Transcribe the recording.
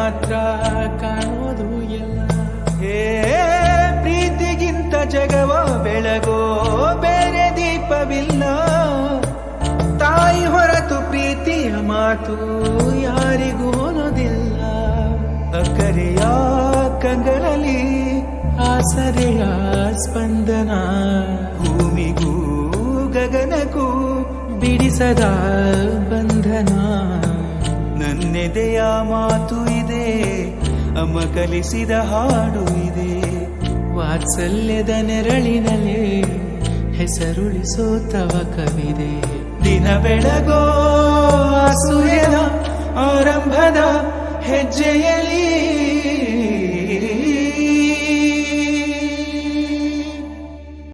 ಮಾತ್ರ ಕಾಣೋದು ಎಲ್ಲ. ಹೇ ಪ್ರೀತಿಗಿಂತ ಜಗವ ಬೆಳಗೋ ಬೇರೆ ದೀಪವಿಲ್ಲ. ತಾಯಿ ಹೊರತು ಪ್ರೀತಿಯ ಮಾತು ಯಾರಿಗೂ ಅನ್ನೋದಿಲ್ಲ. ಅಕ್ಕರೆಯ ಕಂಗಳಲ್ಲಿ ಆಸರೆಯ ಸ್ಪಂದನ, ಭೂಮಿಗೂ ಗಗನಕ್ಕೂ ಬಿಡಿಸದ ಬಂಧನ. ನನ್ನೆದೆಯ ಮಾತು ಇದೆ, ಅಮ್ಮ ಕಲಿಸಿದ ಹಾಡು ಇದೆ. ವಾತ್ಸಲ್ಯದ ನೆರಳಿನಲ್ಲೇ ಹೆಸರುಳಿಸೋ ತವಕವಿದೆ. ದಿನ ಬೆಳಗೋ ಸೂರ್ಯನ ಆರಂಭದ ಹೆಜ್ಜೆಯಲ್ಲಿ